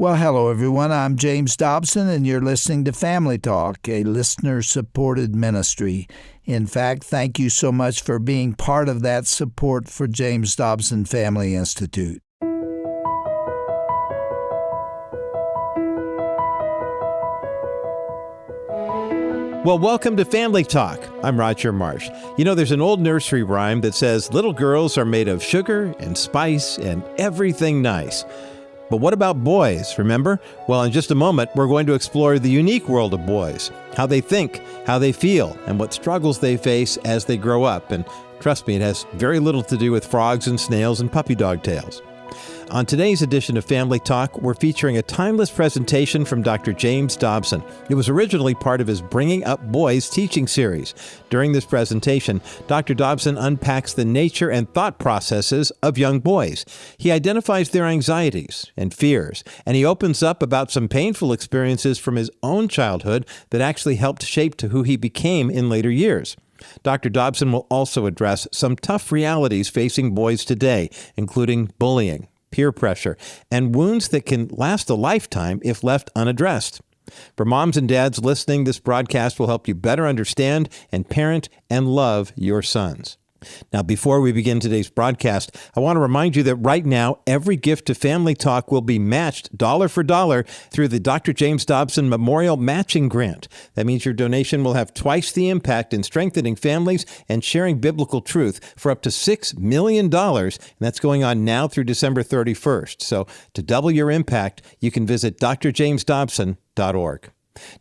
Well, hello, everyone. I'm James Dobson, and you're listening to Family Talk, a listener-supported ministry. In fact, thank you so much for being part of that support for James Dobson Family Institute. Well, welcome to Family Talk. I'm Roger Marsh. You know, there's an old nursery rhyme that says little girls are made of sugar and spice and everything nice. But what about boys, remember? Well, in just a moment, we're going to explore the unique world of boys, how they think, how they feel, and what struggles they face as they grow up. And trust me, it has very little to do with frogs and snails and puppy dog tails. On today's edition of Family Talk, we're featuring a timeless presentation from Dr. James Dobson. It was originally part of his Bringing Up Boys teaching series. During this presentation, Dr. Dobson unpacks the nature and thought processes of young boys. He identifies their anxieties and fears, and he opens up about some painful experiences from his own childhood that actually helped shape to who he became in later years. Dr. Dobson will also address some tough realities facing boys today, including bullying, peer pressure, and wounds that can last a lifetime if left unaddressed. For moms and dads listening, this broadcast will help you better understand and parent and love your sons. Now, before we begin today's broadcast, I want to remind you that right now, every gift to Family Talk will be matched dollar for dollar through the Dr. James Dobson Memorial Matching Grant. That means your donation will have twice the impact in strengthening families and sharing biblical truth for up to $6 million. And that's going on now through December 31st. So to double your impact, you can visit drjamesdobson.org.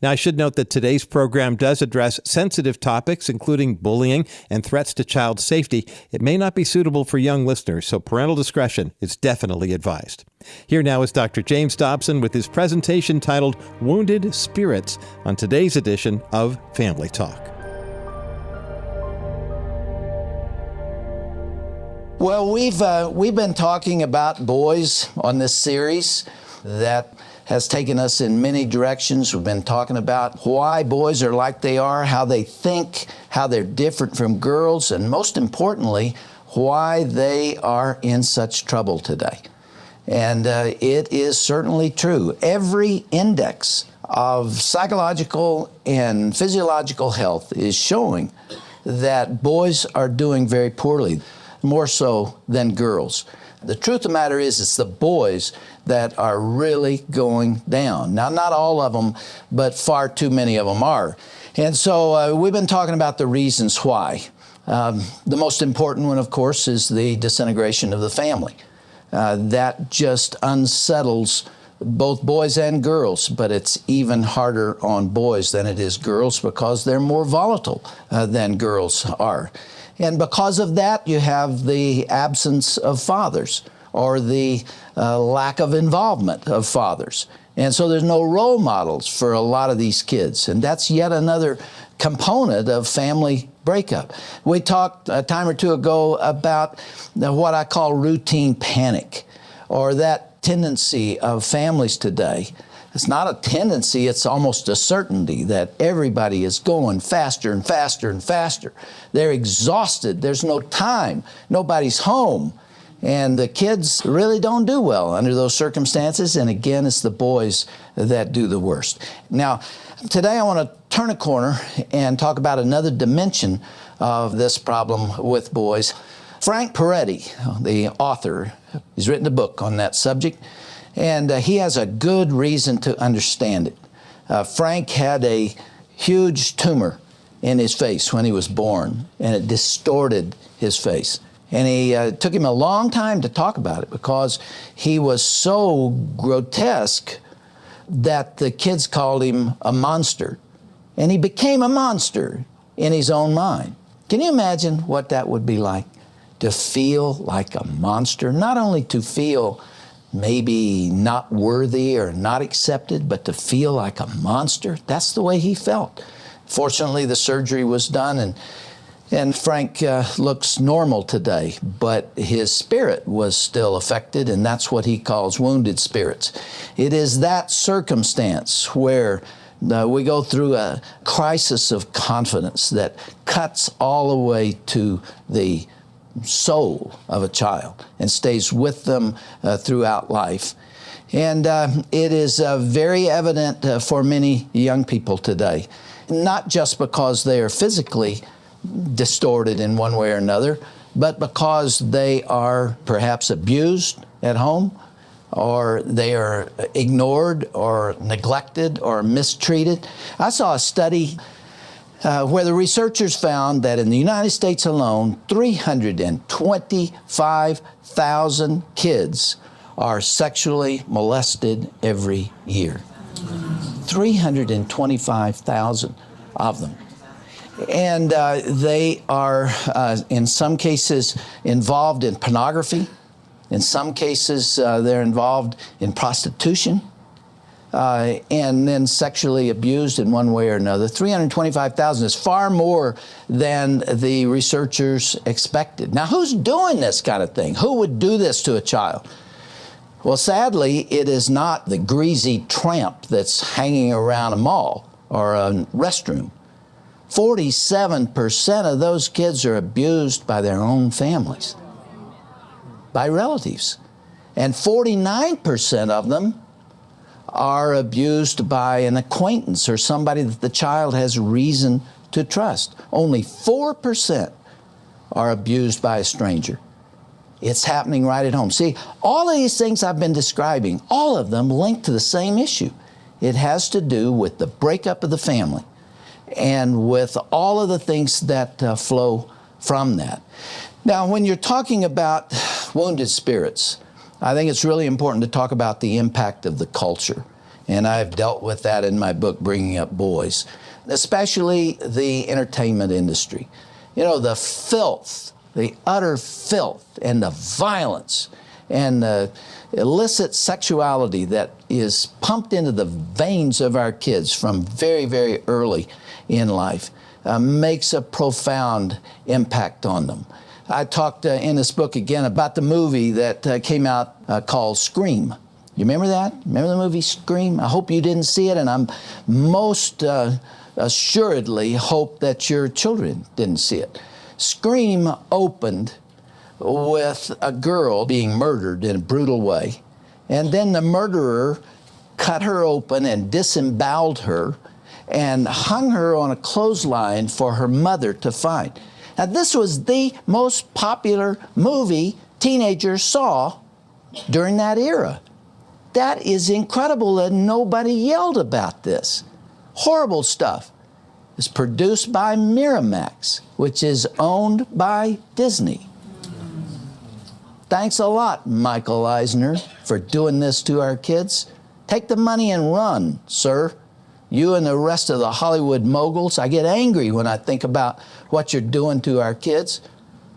Now, I should note that today's program does address sensitive topics, including bullying and threats to child safety. It may not be suitable for young listeners, so parental discretion is definitely advised. Here now is Dr. James Dobson with his presentation titled Wounded Spirits on today's edition of Family Talk. Well, we've been talking about boys on this series that has taken us in many directions. We've been talking about why boys are like they are, how they think, how they're different from girls, and most importantly, why they are in such trouble today. And it is certainly true. Every index of psychological and physiological health is showing that boys are doing very poorly, more so than girls. The truth of the matter is, it's the boys that are really going down. Now, not all of them, but far too many of them are. And so we've been talking about the reasons why. The most important one, of course, is the disintegration of the family. That just unsettles both boys and girls, but it's even harder on boys than it is girls because they're more volatile than girls are. And because of that, you have the absence of fathers or the lack of involvement of fathers. And so there's no role models for a lot of these kids. And that's yet another component of family breakup. We talked a time or two ago about what I call routine panic, or that tendency of families today. It's not a tendency, it's almost a certainty that everybody is going faster and faster and faster. They're exhausted, there's no time, nobody's home. And the kids really don't do well under those circumstances. And again, it's the boys that do the worst. Now, today I want to turn a corner and talk about another dimension of this problem with boys. Frank Peretti, the author, he's written a book on that subject. And he has a good reason to understand it. Frank had a huge tumor in his face when he was born, and it distorted his face. And it took him a long time to talk about it because he was so grotesque that the kids called him a monster. And he became a monster in his own mind. Can you imagine what that would be like? To feel like a monster, not only to feel maybe not worthy or not accepted, but to feel like a monster. That's the way he felt. Fortunately, the surgery was done, and Frank looks normal today, but his spirit was still affected, and that's what he calls wounded spirits. It is that circumstance where we go through a crisis of confidence that cuts all the way to the soul of a child and stays with them throughout life. And it is very evident for many young people today, not just because they are physically distorted in one way or another, but because they are perhaps abused at home, or they are ignored or neglected or mistreated. I saw a study where the researchers found that in the United States alone, 325,000 kids are sexually molested every year. 325,000 of them. And they are, in some cases, involved in pornography. In some cases, they're involved in prostitution. And then sexually abused in one way or another. 325,000 is far more than the researchers expected. Now, who's doing this kind of thing? Who would do this to a child? Well, sadly, it is not the greasy tramp that's hanging around a mall or a restroom. 47% of those kids are abused by their own families, by relatives. And 49% of them are abused by an acquaintance or somebody that the child has reason to trust. Only 4% are abused by a stranger. It's happening right at home. See, all of these things I've been describing, all of them linked to the same issue. It has to do with the breakup of the family and with all of the things that flow from that. Now, when you're talking about wounded spirits, I think it's really important to talk about the impact of the culture. And I've dealt with that in my book, Bringing Up Boys, especially the entertainment industry. You know, the filth, the utter filth and the violence and the illicit sexuality that is pumped into the veins of our kids from very, very early in life makes a profound impact on them. I talked in this book again about the movie that came out called Scream. You remember that? Remember the movie Scream? I hope you didn't see it, and I'm most assuredly hope that your children didn't see it. Scream opened with a girl being murdered in a brutal way, and then the murderer cut her open and disemboweled her and hung her on a clothesline for her mother to find. Now, this was the most popular movie teenagers saw during that era. That is incredible that nobody yelled about this. Horrible stuff. It's produced by Miramax, which is owned by Disney. Thanks a lot, Michael Eisner, for doing this to our kids. Take the money and run, sir. You and the rest of the Hollywood moguls. I get angry when I think about what you're doing to our kids.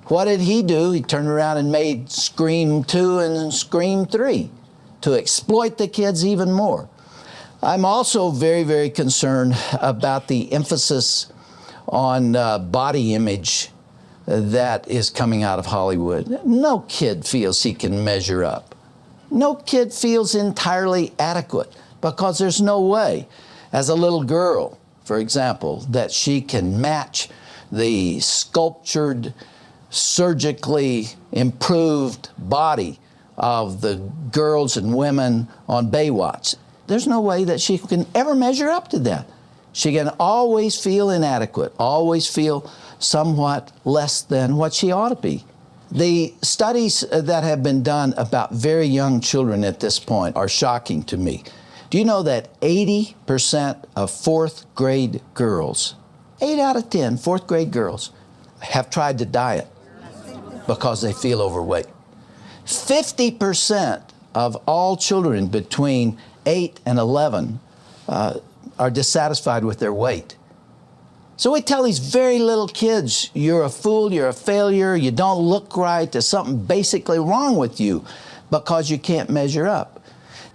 What did he do? He turned around and made Scream 2 and Scream 3 to exploit the kids even more. I'm also very, very concerned about the emphasis on body image that is coming out of Hollywood. No kid feels he can measure up. No kid feels entirely adequate because there's no way, as a little girl, for example, that she can match the sculptured, surgically improved body of the girls and women on Baywatch. There's no way that she can ever measure up to that. She can always feel inadequate, always feel somewhat less than what she ought to be. The studies that have been done about very young children at this point are shocking to me. Do you know that 80% of fourth grade girls, 8 out of 10 fourth grade girls, have tried to diet because they feel overweight? 50% of all children between 8 and 11 are dissatisfied with their weight. So we tell these very little kids, you're a fool, you're a failure, you don't look right, there's something basically wrong with you because you can't measure up.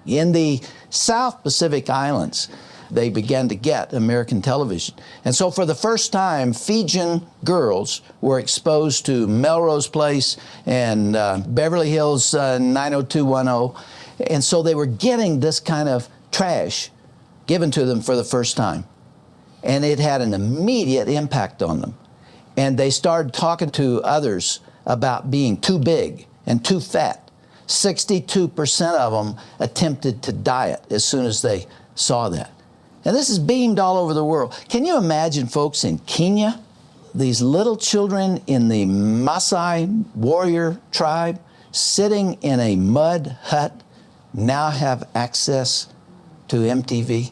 In the South Pacific Islands, they began to get American television. And so for the first time, Fijian girls were exposed to Melrose Place and Beverly Hills 90210. And so they were getting this kind of trash given to them for the first time. And it had an immediate impact on them. And they started talking to others about being too big and too fat. 62% of them attempted to diet as soon as they saw that. And this is beamed all over the world. Can you imagine, folks, in Kenya, these little children in the Maasai warrior tribe sitting in a mud hut now have access to MTV?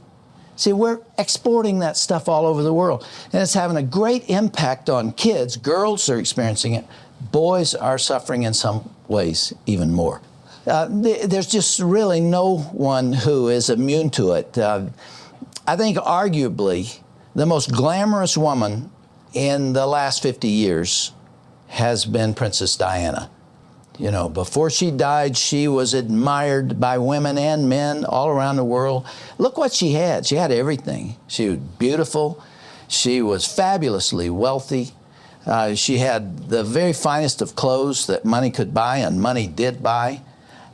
See, we're exporting that stuff all over the world, and it's having a great impact on kids. Girls are experiencing it. Boys are suffering in some ways even more. There's just really no one who is immune to it. I think arguably the most glamorous woman in the last 50 years has been Princess Diana. You know, before she died, she was admired by women and men all around the world. Look what she had. She had everything. She was beautiful. She was fabulously wealthy. She had the very finest of clothes that money could buy, and money did buy.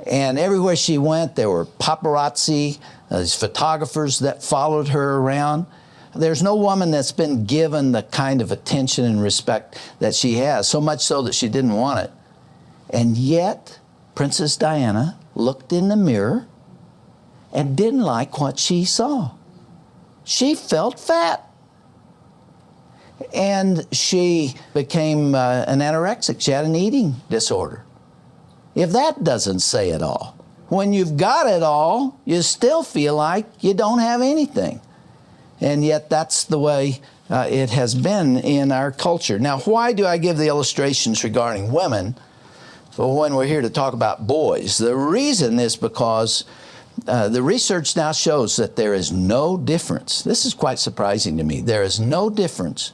And everywhere she went, there were paparazzi, these photographers that followed her around. There's no woman that's been given the kind of attention and respect that she has, so much so that she didn't want it. And yet, Princess Diana looked in the mirror and didn't like what she saw. She felt fat. And she became an anorexic. She had an eating disorder. If that doesn't say it all, when you've got it all, you still feel like you don't have anything. And yet that's the way it has been in our culture. Now, why do I give the illustrations regarding women when we're here to talk about boys? The reason is because the research now shows that there is no difference. This is quite surprising to me. There is no difference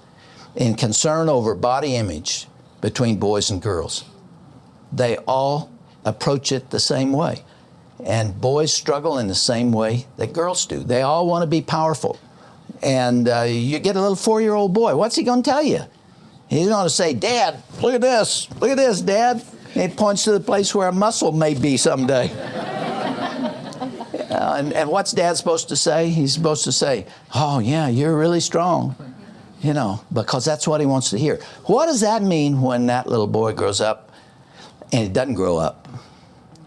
in concern over body image between boys and girls. They all approach it the same way. And boys struggle in the same way that girls do. They all want to be powerful. And you get a little 4-year-old boy. What's he going to tell you? He's going to say, "Dad, look at this. Look at this, Dad." And he points to the place where a muscle may be someday. And what's Dad supposed to say? He's supposed to say, "Oh, yeah, you're really strong." You know, because that's what he wants to hear. What does that mean when that little boy grows up and he doesn't grow up?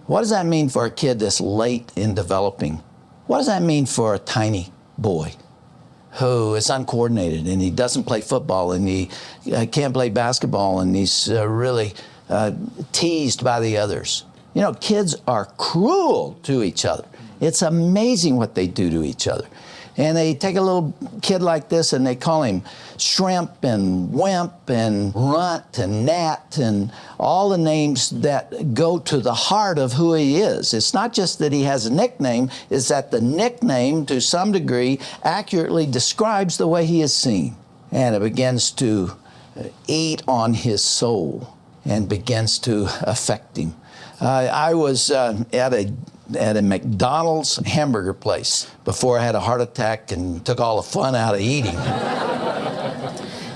What does that mean for a kid that's late in developing? What does that mean for a tiny boy who is uncoordinated and he doesn't play football and he can't play basketball and he's really teased by the others? You know, kids are cruel to each other. It's amazing what they do to each other. And they take a little kid like this and they call him shrimp and wimp and runt and gnat and all the names that go to the heart of who he is. It's not just that he has a nickname, it's that the nickname, to some degree, accurately describes the way he is seen. And it begins to eat on his soul and begins to affect him. I was at a McDonald's hamburger place before I had a heart attack and took all the fun out of eating.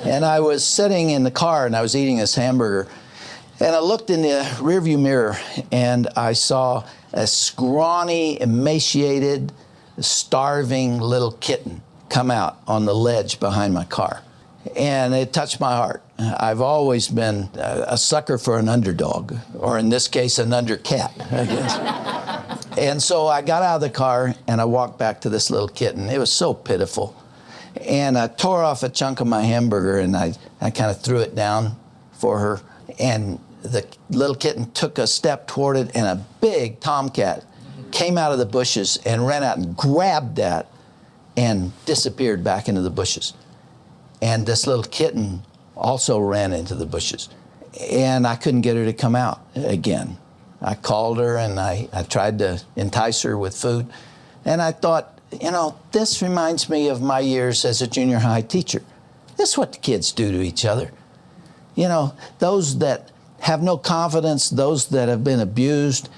And I was sitting in the car and I was eating this hamburger, and I looked in the rearview mirror and I saw a scrawny, emaciated, starving little kitten come out on the ledge behind my car. And it touched my heart. I've always been a sucker for an underdog, or in this case, an undercat, I guess. And so I got out of the car and I walked back to this little kitten. It was so pitiful. And I tore off a chunk of my hamburger and I kind of threw it down for her. And the little kitten took a step toward it, and a big tomcat came out of the bushes and ran out and grabbed that and disappeared back into the bushes. And this little kitten also ran into the bushes. And I couldn't get her to come out again. I called her and I tried to entice her with food. And I thought, you know, this reminds me of my years as a junior high teacher. This is what the kids do to each other. You know, those that have no confidence, those that have been abused,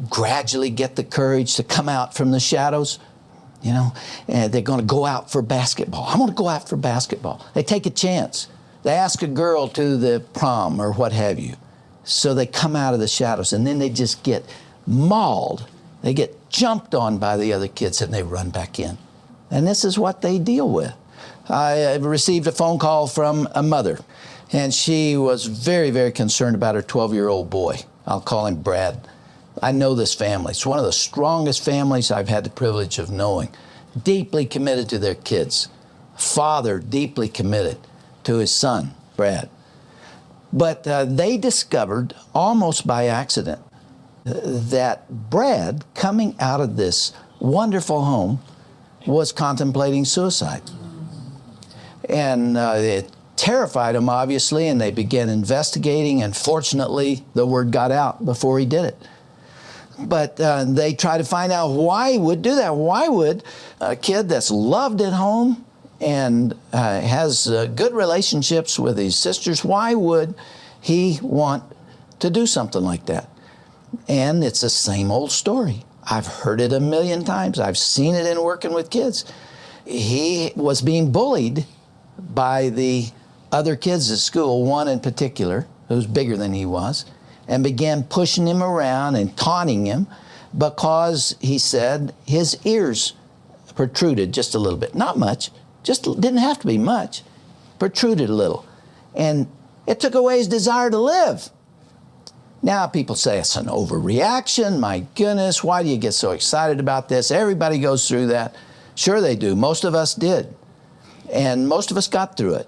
gradually get the courage to come out from the shadows. You know, and they're going to go out for basketball. I'm going to go out for basketball. They take a chance. They ask a girl to the prom or what have you. So they come out of the shadows, and then they just get mauled. They get jumped on by the other kids, and they run back in. And this is what they deal with. I received a phone call from a mother, and she was very, very concerned about her 12-year-old boy. I'll call him Brad. I know this family. It's one of the strongest families I've had the privilege of knowing. Deeply committed to their kids. Father deeply committed to his son, Brad. But they discovered, almost by accident, that Brad, coming out of this wonderful home, was contemplating suicide. And it terrified them, obviously, and they began investigating, and fortunately, the word got out before he did it. But they tried to find out why he would do that. Why would a kid that's loved at home and has good relationships with his sisters, why would he want to do something like that? And it's the same old story. I've heard it a million times. I've seen it in working with kids. He was being bullied by the other kids at school, one in particular, who was bigger than he was, and began pushing him around and taunting him because, he said, his ears protruded just a little bit. Not much, just didn't have to be much, protruded a little. And it took away his desire to live. Now people say it's an overreaction. My goodness, why do you get so excited about this? Everybody goes through that. Sure they do. Most of us did. And most of us got through it.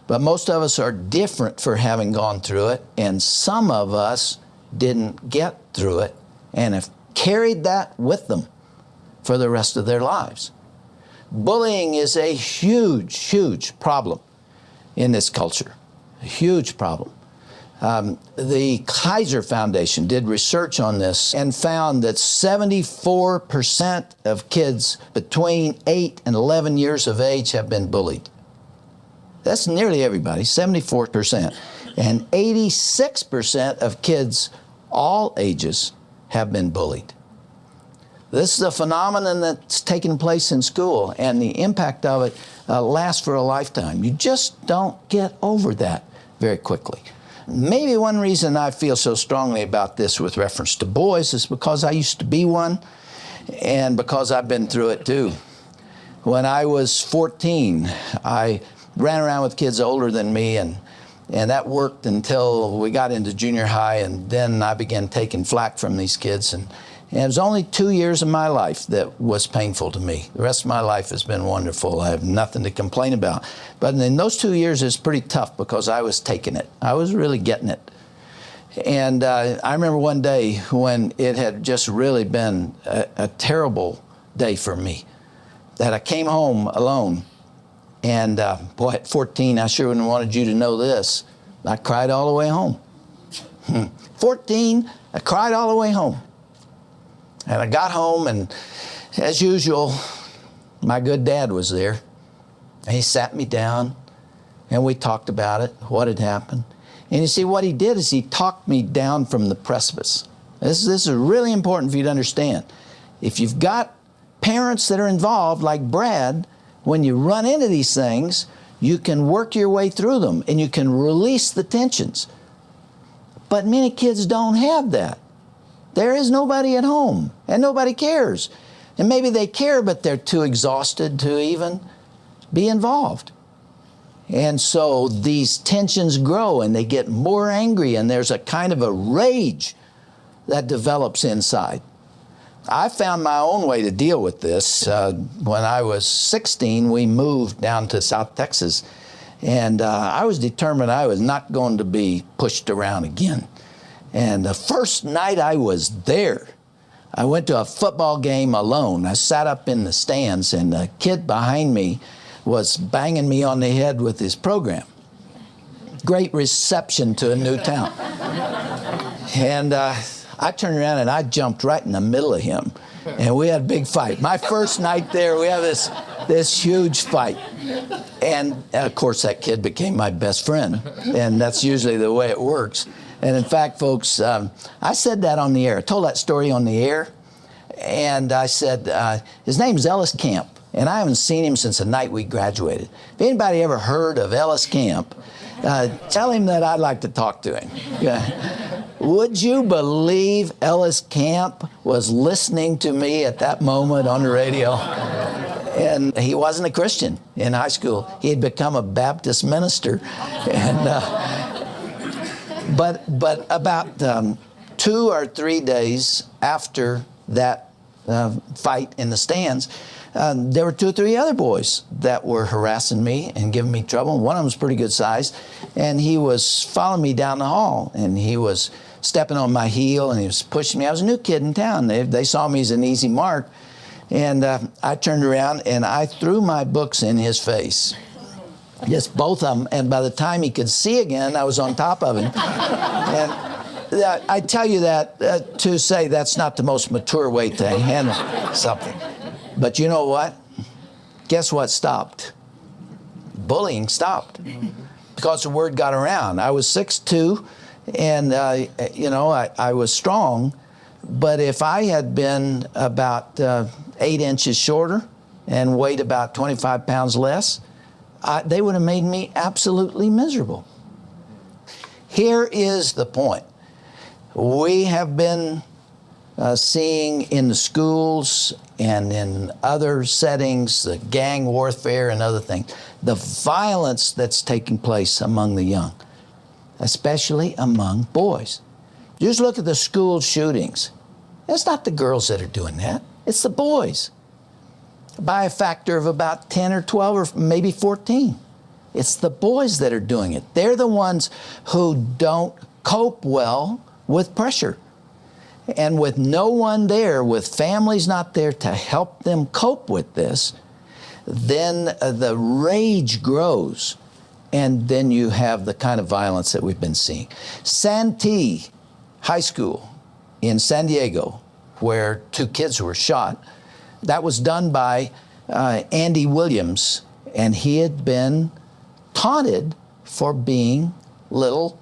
But most of us are different for having gone through it, and some of us didn't get through it and have carried that with them for the rest of their lives. Bullying is a huge, huge problem in this culture, a huge problem. The Kaiser Foundation did research on this and found that 74% of kids between 8 and 11 years of age have been bullied. That's nearly everybody, 74%. And 86% of kids, all ages, have been bullied. This is a phenomenon that's taken place in school, and the impact of it lasts for a lifetime. You just don't get over that very quickly. Maybe one reason I feel so strongly about this with reference to boys is because I used to be one, and because I've been through it too. When I was 14, I ran around with kids older than me, and that worked until we got into junior high, and then I began taking flack from these kids. And it was only 2 years of my life that was painful to me. The rest of my life has been wonderful. I have nothing to complain about. But in those 2 years, it's pretty tough because I was taking it. I was really getting it. And I remember one day when it had just really been a terrible day for me, that I came home alone. And boy, at 14, I sure wouldn't have wanted you to know this. I cried all the way home. 14, I cried all the way home. And I got home, and as usual, my good dad was there. And he sat me down, and we talked about it, what had happened. And you see, what he did is he talked me down from the precipice. This is really important for you to understand. If you've got parents that are involved, like Brad, when you run into these things, you can work your way through them, and you can release the tensions. But many kids don't have that. There is nobody at home, and nobody cares. And maybe they care, but they're too exhausted to even be involved. And so these tensions grow, and they get more angry, and there's a kind of a rage that develops inside. I found my own way to deal with this. When I was 16, we moved down to South Texas, and I was determined I was not going to be pushed around again. And the first night I was there, I went to a football game alone. I sat up in the stands, and the kid behind me was banging me on the head with his program. Great reception to a new town. And I turned around and I jumped right in the middle of him, and we had a big fight. My first night there, we had this huge fight. And of course, that kid became my best friend, and that's usually the way it works. And in fact, folks, I said that on the air. I told that story on the air, and I said, his name's Ellis Camp, and I haven't seen him since the night we graduated. If anybody ever heard of Ellis Camp, tell him that I'd like to talk to him. Yeah. Would you believe Ellis Camp was listening to me at that moment on the radio? And he wasn't a Christian in high school. He had become a Baptist minister. And But about 2 or 3 days after that fight in the stands, there were 2 or 3 other boys that were harassing me and giving me trouble. One of them was pretty good size, and he was following me down the hall, and he was stepping on my heel, and he was pushing me. I was a new kid in town. They saw me as an easy mark, and I turned around, and I threw my books in his face. Yes, both of them, and by the time he could see again, I was on top of him. And I tell you that to say that's not the most mature way to handle something. But you know what? Guess what stopped? Bullying stopped because the word got around. I was 6'2", and I was strong. But if I had been about 8 inches shorter and weighed about 25 pounds less, they would have made me absolutely miserable. Here is the point. We have been seeing in the schools and in other settings, the gang warfare and other things, the violence that's taking place among the young, especially among boys. Just look at the school shootings. It's not the girls that are doing that. It's the boys. By a factor of about 10 or 12 or maybe 14. It's the boys that are doing it. They're the ones who don't cope well with pressure. And with no one there, with families not there to help them cope with this, then the rage grows. And then you have the kind of violence that we've been seeing. Santee High School in San Diego, where 2 kids were shot, that was done by Andy Williams, and he had been taunted for being little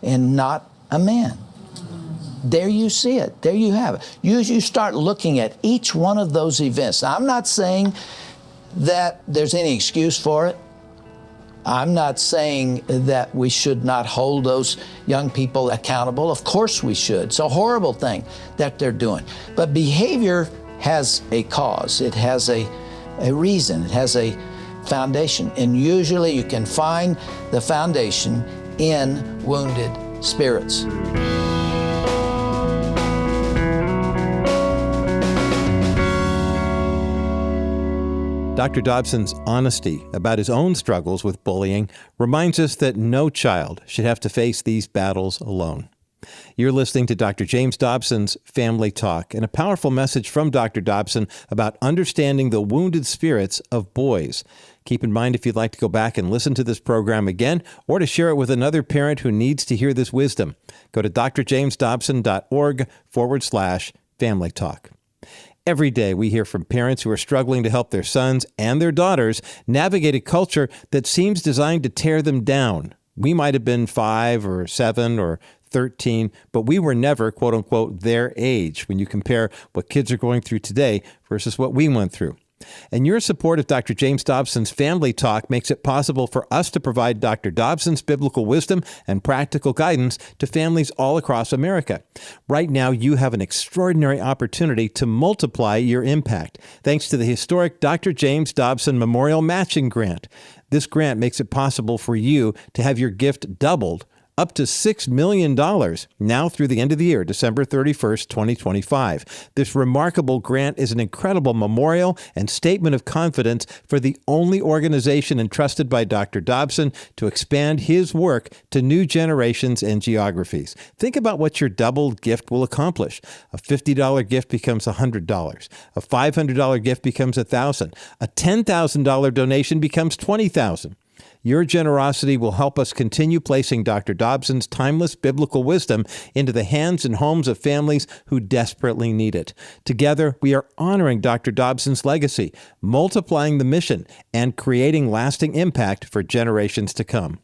and not a man. There you see it. There you have it. You start looking at each one of those events. Now, I'm not saying that there's any excuse for it. I'm not saying that we should not hold those young people accountable. Of course we should. It's a horrible thing that they're doing. But behavior has a cause. It has a reason. It has a foundation. And usually you can find the foundation in wounded spirits. Dr. Dobson's honesty about his own struggles with bullying reminds us that no child should have to face these battles alone. You're listening to Dr. James Dobson's Family Talk, and a powerful message from Dr. Dobson about understanding the wounded spirits of boys. Keep in mind, if you'd like to go back and listen to this program again, or to share it with another parent who needs to hear this wisdom, go to drjamesdobson.org/Family Talk. Every day we hear from parents who are struggling to help their sons and their daughters navigate a culture that seems designed to tear them down. We might have been 5 or 7 or 13, but we were never, quote unquote, their age when you compare what kids are going through today versus what we went through. And your support of Dr. James Dobson's Family Talk makes it possible for us to provide Dr. Dobson's biblical wisdom and practical guidance to families all across America. Right now, you have an extraordinary opportunity to multiply your impact, thanks to the historic Dr. James Dobson Memorial Matching Grant. This grant makes it possible for you to have your gift doubled, up to $6 million now through the end of the year, December 31st, 2025. This remarkable grant is an incredible memorial and statement of confidence for the only organization entrusted by Dr. Dobson to expand his work to new generations and geographies. Think about what your doubled gift will accomplish. A $50 gift becomes $100. A $500 gift becomes $1,000. A $10,000 donation becomes $20,000. Your generosity will help us continue placing Dr. Dobson's timeless biblical wisdom into the hands and homes of families who desperately need it. Together, we are honoring Dr. Dobson's legacy, multiplying the mission, and creating lasting impact for generations to come.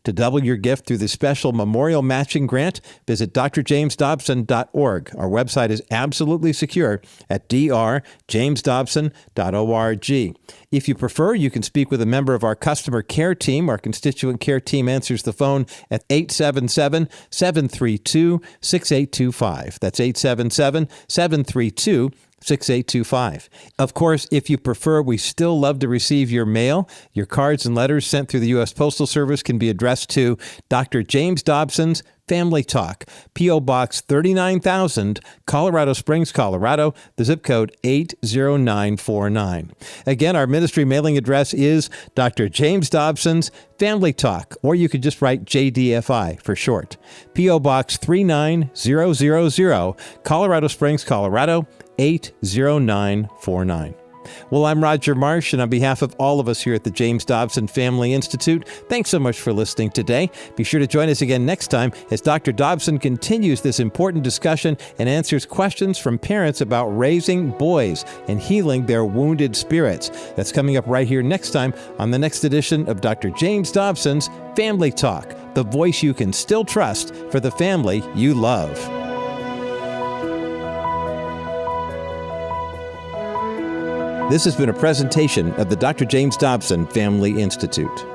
To double your gift through the special Memorial Matching Grant, visit drjamesdobson.org. Our website is absolutely secure at drjamesdobson.org. If you prefer, you can speak with a member of our customer care team. Our constituent care team answers the phone at 877-732-6825. That's 877-732-6825. 6825. Of course, if you prefer, we still love to receive your mail. Your cards and letters sent through the U.S. Postal Service can be addressed to Dr. James Dobson's Family Talk, P.O. Box 39,000, Colorado Springs, Colorado, the zip code 80949. Again, our ministry mailing address is Dr. James Dobson's Family Talk, or you could just write JDFI for short. P.O. Box 39000, Colorado Springs, Colorado, 80949. Well, I'm Roger Marsh, and on behalf of all of us here at the James Dobson Family Institute, thanks so much for listening today. Be sure to join us again next time as Dr. Dobson continues this important discussion and answers questions from parents about raising boys and healing their wounded spirits. That's coming up right here next time on the next edition of Dr. James Dobson's Family Talk, the voice you can still trust for the family you love. This has been a presentation of the Dr. James Dobson Family Institute.